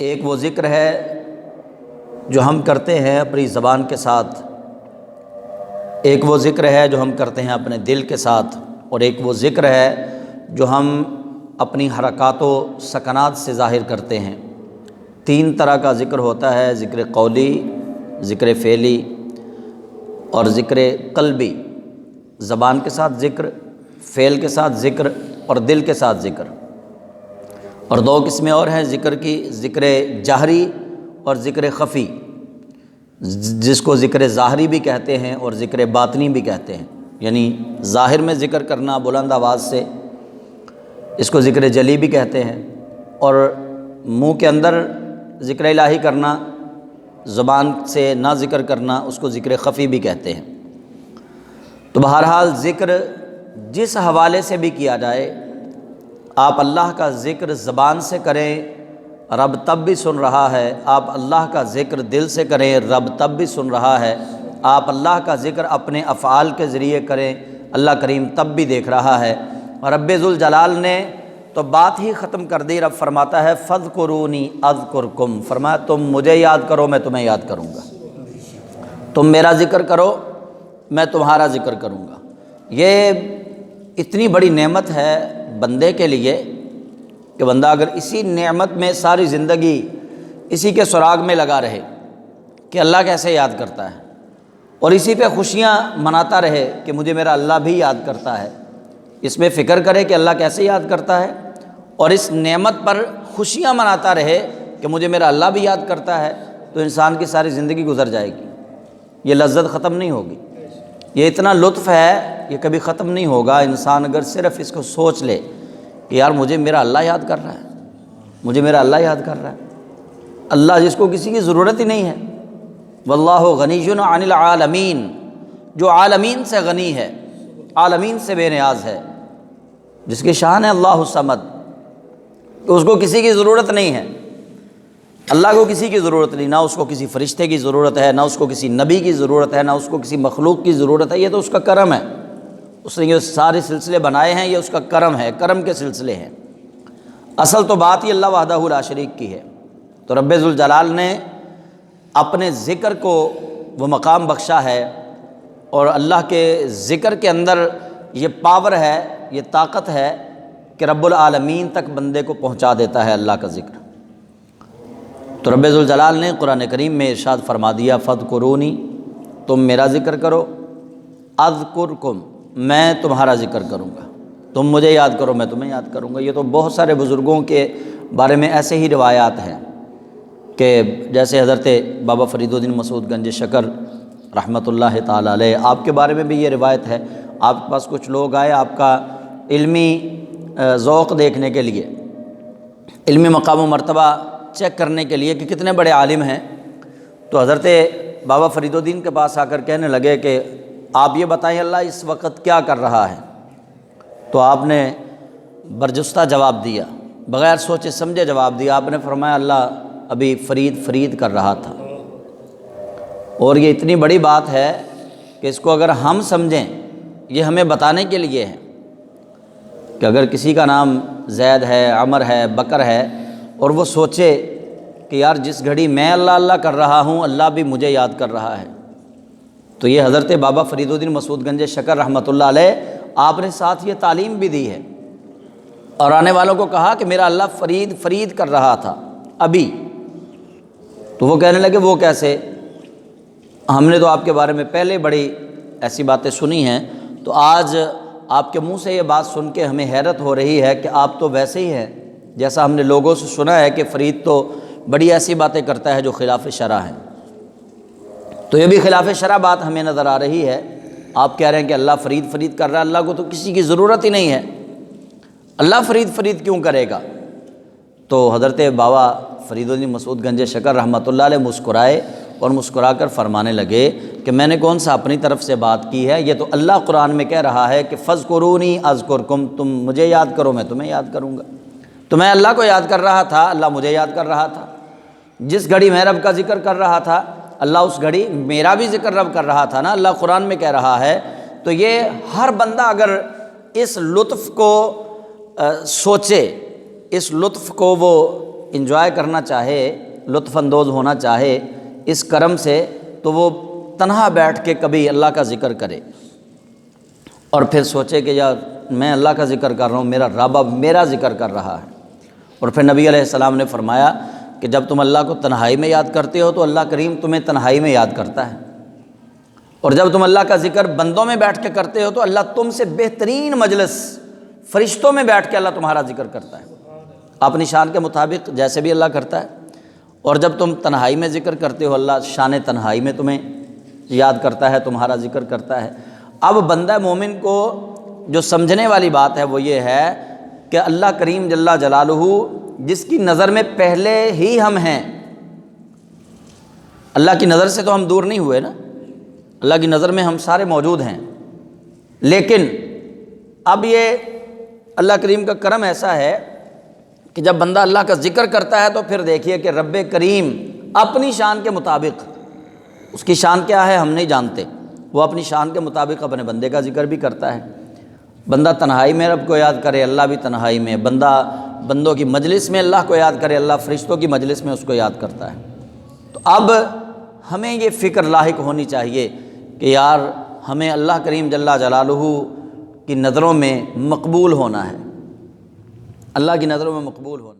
ایک وہ ذکر ہے جو ہم کرتے ہیں اپنی زبان کے ساتھ، ایک وہ ذکر ہے جو ہم کرتے ہیں اپنے دل کے ساتھ، اور ایک وہ ذکر ہے جو ہم اپنی حرکات و سکنات سے ظاہر کرتے ہیں۔ تین طرح کا ذکر ہوتا ہے، ذکر قولی، ذکر فعلی اور ذکر قلبی۔ زبان کے ساتھ ذکر، فعل کے ساتھ ذکر اور دل کے ساتھ ذکر۔ اور دو قسمیں اور ہیں ذکر کی، ذکر جہری اور ذکر خفی، جس کو ذکر ظاہری بھی کہتے ہیں اور ذکر باطنی بھی کہتے ہیں۔ یعنی ظاہر میں ذکر کرنا بلند آواز سے، اس کو ذکر جلی بھی کہتے ہیں، اور منہ کے اندر ذکر الہی کرنا، زبان سے نہ ذکر کرنا، اس کو ذکر خفی بھی کہتے ہیں۔ تو بہرحال ذکر جس حوالے سے بھی کیا جائے، آپ اللہ کا ذکر زبان سے کریں، رب تب بھی سن رہا ہے۔ آپ اللہ کا ذکر دل سے کریں، رب تب بھی سن رہا ہے۔ آپ اللہ کا ذکر اپنے افعال کے ذریعے کریں، اللہ کریم تب بھی دیکھ رہا ہے۔ اور رب ذوالجلال نے تو بات ہی ختم کر دی۔ رب فرماتا ہے فاذکرونی اذکرکم، فرمایا تم مجھے یاد کرو میں تمہیں یاد کروں گا، تم میرا ذکر کرو میں تمہارا ذکر کروں گا۔ یہ اتنی بڑی نعمت ہے بندے کے لیے کہ بندہ اگر اسی نعمت میں ساری زندگی اسی کے سراغ میں لگا رہے کہ اللہ کیسے یاد کرتا ہے، اور اسی پہ خوشیاں مناتا رہے کہ مجھے میرا اللہ بھی یاد کرتا ہے، اس میں فکر کرے کہ اللہ کیسے یاد کرتا ہے، اور اس نعمت پر خوشیاں مناتا رہے کہ مجھے میرا اللہ بھی یاد کرتا ہے، تو انسان کی ساری زندگی گزر جائے گی، یہ لذت ختم نہیں ہوگی، یہ اتنا لطف ہے یہ کبھی ختم نہیں ہوگا۔ انسان اگر صرف اس کو سوچ لے کہ یار مجھے میرا اللہ یاد کر رہا ہے، مجھے میرا اللہ یاد کر رہا ہے، اللہ جس کو کسی کی ضرورت ہی نہیں ہے، واللہ غنی عن العالمین، جو عالمین سے غنی ہے، عالمین سے بے نیاز ہے، جس کی شان ہے اللہ الصمد، کہ اس کو کسی کی ضرورت نہیں ہے، اللہ کو کسی کی ضرورت نہیں، نہ اس کو کسی فرشتے کی ضرورت ہے، نہ اس کو کسی نبی کی ضرورت ہے، نہ اس کو کسی مخلوق کی ضرورت ہے، یہ تو اس کا کرم ہے، اس نے یہ سارے سلسلے بنائے ہیں، یہ اس کا کرم ہے، کرم کے سلسلے ہیں۔ اصل تو بات ہی اللہ وحدہ لا شریک کی ہے۔ تو رب ذوالجلال نے اپنے ذکر کو وہ مقام بخشا ہے، اور اللہ کے ذکر کے اندر یہ پاور ہے، یہ طاقت ہے کہ رب العالمین تک بندے کو پہنچا دیتا ہے اللہ کا ذکر۔ تو رب ذوالجلال نے قرآن کریم میں ارشاد فرما دیا فاذکرونی، تم میرا ذکر کرو، اذکرکم، میں تمہارا ذکر کروں گا، تم مجھے یاد کرو میں تمہیں یاد کروں گا۔ یہ تو بہت سارے بزرگوں کے بارے میں ایسے ہی روایات ہیں کہ جیسے حضرت بابا فرید الدین مسعود گنج شکر رحمۃ اللہ تعالیٰ علیہ، آپ کے بارے میں بھی یہ روایت ہے، آپ کے پاس کچھ لوگ آئے آپ کا علمی ذوق دیکھنے کے لیے، علمی مقام و مرتبہ چیک کرنے کے لیے کہ کتنے بڑے عالم ہیں، تو حضرت بابا فرید الدین کے پاس آ کر کہنے لگے کہ آپ یہ بتائیں اللہ اس وقت کیا کر رہا ہے؟ تو آپ نے برجستہ جواب دیا، بغیر سوچے سمجھے جواب دیا، آپ نے فرمایا اللہ ابھی فرید کر رہا تھا۔ اور یہ اتنی بڑی بات ہے کہ اس کو اگر ہم سمجھیں، یہ ہمیں بتانے کے لیے ہے کہ اگر کسی کا نام زید ہے، عمر ہے، بکر ہے، اور وہ سوچے کہ یار جس گھڑی میں اللہ اللہ کر رہا ہوں اللہ بھی مجھے یاد کر رہا ہے، تو یہ حضرت بابا فرید الدین مسعود گنج شکر رحمۃ اللہ علیہ آپ نے ساتھ یہ تعلیم بھی دی ہے، اور آنے والوں کو کہا کہ میرا اللہ فرید کر رہا تھا ابھی۔ تو وہ کہنے لگے وہ کیسے؟ ہم نے تو آپ کے بارے میں پہلے بڑی ایسی باتیں سنی ہیں، تو آج آپ کے منہ سے یہ بات سن کے ہمیں حیرت ہو رہی ہے کہ آپ تو ویسے ہی ہیں جیسا ہم نے لوگوں سے سنا ہے کہ فرید تو بڑی ایسی باتیں کرتا ہے جو خلاف شرع ہیں۔ تو یہ بھی خلاف شرع بات ہمیں نظر آ رہی ہے۔ آپ کہہ رہے ہیں کہ اللہ فرید کر رہا ہے، اللہ کو تو کسی کی ضرورت ہی نہیں ہے، اللہ فرید کیوں کرے گا؟ تو حضرت بابا فرید الدین مسعود گنج شکر رحمۃ اللہ علیہ مسکرائے، اور مسکرا کر فرمانے لگے کہ میں نے کون سا اپنی طرف سے بات کی ہے، یہ تو اللہ قرآن میں کہہ رہا ہے کہ فاذکرونی اذکرکم، تم مجھے یاد کرو میں تمہیں یاد کروں گا۔ تو میں اللہ کو یاد کر رہا تھا، اللہ مجھے یاد کر رہا تھا، جس گھڑی میں رب کا ذکر کر رہا تھا اللہ اس گھڑی میرا بھی ذکر رب کر رہا تھا نا، اللہ قرآن میں کہہ رہا ہے۔ تو یہ ہر بندہ اگر اس لطف کو سوچے، اس لطف کو وہ انجوائے کرنا چاہے، لطف اندوز ہونا چاہے اس کرم سے، تو وہ تنہا بیٹھ کے کبھی اللہ کا ذکر کرے اور پھر سوچے کہ یار میں اللہ کا ذکر کر رہا ہوں، میرا رب اب میرا ذکر کر رہا ہے۔ اور پھر نبی علیہ السلام نے فرمایا کہ جب تم اللہ کو تنہائی میں یاد کرتے ہو تو اللہ کریم تمہیں تنہائی میں یاد کرتا ہے، اور جب تم اللہ کا ذکر بندوں میں بیٹھ کے کرتے ہو تو اللہ تم سے بہترین مجلس فرشتوں میں بیٹھ کے اللہ تمہارا ذکر کرتا ہے، اپنی شان کے مطابق جیسے بھی اللہ کرتا ہے۔ اور جب تم تنہائی میں ذکر کرتے ہو اللہ شان تنہائی میں تمہیں یاد کرتا ہے، تمہارا ذکر کرتا ہے۔ اب بندہ مومن کو جو سمجھنے والی بات ہے وہ یہ ہے کہ اللہ کریم جل جلالہ جس کی نظر میں پہلے ہی ہم ہیں، اللہ کی نظر سے تو ہم دور نہیں ہوئے نا، اللہ کی نظر میں ہم سارے موجود ہیں، لیکن اب یہ اللہ کریم کا کرم ایسا ہے کہ جب بندہ اللہ کا ذکر کرتا ہے تو پھر دیکھیے کہ رب کریم اپنی شان کے مطابق، اس کی شان کیا ہے ہم نہیں جانتے، وہ اپنی شان کے مطابق اپنے بندے کا ذکر بھی کرتا ہے۔ بندہ تنہائی میں رب کو یاد کرے، اللہ بھی تنہائی میں، بندوں کی مجلس میں اللہ کو یاد کرے، اللہ فرشتوں کی مجلس میں اس کو یاد کرتا ہے۔ تو اب ہمیں یہ فکر لاحق ہونی چاہیے کہ یار ہمیں اللہ کریم جل جلالہ کی نظروں میں مقبول ہونا ہے، اللہ کی نظروں میں مقبول ہونا۔